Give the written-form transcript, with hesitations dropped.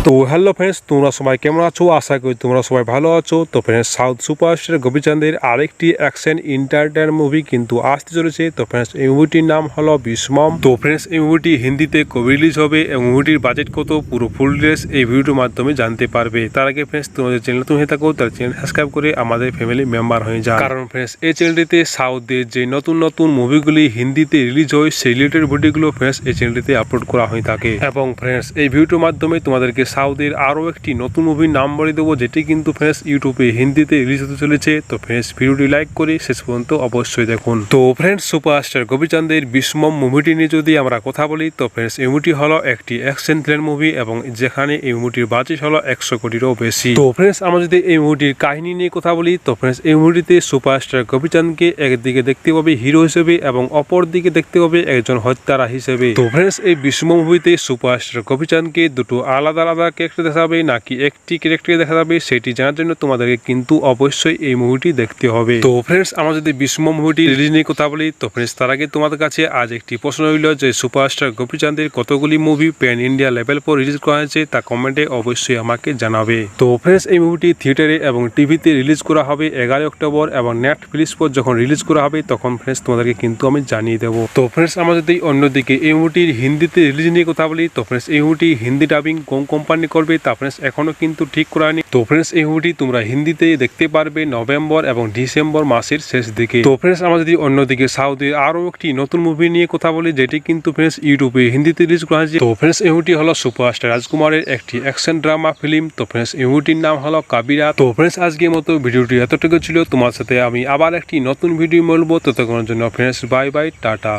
তো hello friends, তোমরা সবাই কেমন আছো? আশা করি তোমরা সবাই ভালো আছো। তো ফ্রেন্ডস, সাউথ সুপারস্টার গোপীচাঁদের আরেকটি অ্যাকশন এন্টারটেইনার মুভি কিন্তু আসতে চলেছে। তো ফ্রেন্ডস, এই মুভিটির নাম হলো বিস্মম। তো ফ্রেন্ডস, এই মুভিটি হিন্দিতে কবে রিলিজ হবে এবং মুভিটির বাজেট কত, পুরো ফুল ডিটেইলস এই ভিডিওর মাধ্যমে জানতে পারবে। তার আগে ফ্রেন্ডস, তোমাদের চ্যানেল তুমি হয়ে থাকো তার চ্যানেল সাবস্ক্রাইব করে আমাদের ফ্যামিলি মেম্বার হয়ে যাও। কারণ ফ্রেন্ডস, এই চ্যানেলটিতে সাউথের যে নতুন নতুন মুভিগুলি হিন্দিতে রিলিজ হয় সেই রিলেটেড ভিডিওগুলো ফ্রেন্ডস এই চ্যানেলটিতে আপলোড করা হয়ে থাকে। এবং ফ্রেন্ডস, এই ভিডিওর মাধ্যমে তোমাদেরকে সাউথের আরও একটি নতুন মুভির নাম বলে দেবো, যেটি কিন্তু ফ্রেন্ডস ইউটিউবে হিন্দিতে রিলিজ হতে চলেছে। তো ফ্রেন্ডস, ভিডিওটি লাইক করে শেষ পর্যন্ত অবশ্যই দেখুন। তো ফ্রেন্ডস, সুপারস্টার গোপীচাঁদের বিস্মম মুভিটি নিয়ে যদি আমরা কথা বলি, তো ফ্রেন্ডস এই মুভিটি হলো একটি অ্যাকশন থ্রিলার মুভি এবং যেখানে এই মুভিটির বাজেট হলো 100 কোটিরও বেশি। তো ফ্রেন্ডস, আমরা যদি এই মুভিটির কাহিনী নিয়ে কথা বলি, তো ফ্রেন্ডস এই মুভিটিতে সুপারস্টার গোপীচাঁদকে একদিকে দেখতে পাবে হিরো হিসেবে এবং অপর দিকে দেখতে পাবে একজন হত্যারা হিসেবে। তো ফ্রেন্ডস, এই বিস্মম মুভিতে সুপারস্টার গোপীচাঁদকে দুটো আলাদা আলাদা ক্যারেক্টার দেখা যাবে নাকি একটি ক্যারেক্টার দেখা যাবে, সেটি জানার জন্য তোমাদেরকে কিন্তু অবশ্যই এই মুভিটি দেখতে হবে। তো ফ্রেন্ডস, আমরা যদি বিস্মম মুভিটি রিলিজ নিয়ে কথা বলি, তো ফ্রেন্ডস তার আগে তোমাদের কাছে আজ একটি প্রশ্ন রইল যে সুপারস্টার গোপীচাঁদের কতগুলি মুভি প্যান ইন্ডিয়া লেভেল পর রিলিজ করা হয়েছে তা কমেন্টে অবশ্যই আমাকে জানাবে। তো ফ্রেন্ডস, এই মুভিটি থিয়েটারে এবং টিভিতে রিলিজ করা হবে 11 অক্টোবর এবং নেটফ্লিক্স পর যখন রিলিজ করা হবে তখন ফ্রেন্ডস তোমাদেরকে কিন্তু আমি জানিয়ে দেবো। তো ফ্রেন্ডস, আমরা যদি অন্যদিকে এই মুভিটির হিন্দিতে রিলিজ নিয়ে কথা বলি, তো ফ্রেন্ডস এই মুভিটি হিন্দি ডাবিং কোন কোম্পানি করবে তা ফ্রেন্ডস এখনো কিন্তু ঠিক করা হয়নি। তো ফ্রেন্ডস, এই মুভিটি তোমরা হিন্দিতে দেখতে পারবে নভেম্বর এবং ডিসেম্বর মাসের শেষ দিকে। তো ফ্রেন্ডস, আমরা যদি অন্যদিকে সাউথের আরো একটি নতুন মুভি নিয়ে কথা বলি, যেটি কিন্তু ফ্রেন্ডস ইউটিউবে হিন্দিতে রিলিজ করা হয়েছে। তো ফ্রেন্ডস, এই মুভিটি হলো সুপারস্টার রাজকুমারের একটি অ্যাকশন ড্রামা ফিল্ম। তো ফ্রেন্ডস, এই মুভিটির নাম হলো কাবিরা। তো ফ্রেন্ডস, আজকের মতো ভিডিওটি এতটুকু ছিল। তোমার সাথে আমি আবার একটি নতুন ভিডিও বলবো। ততক্ষণের জন্য ফ্রেন্ডস বাই বাই, টাটা।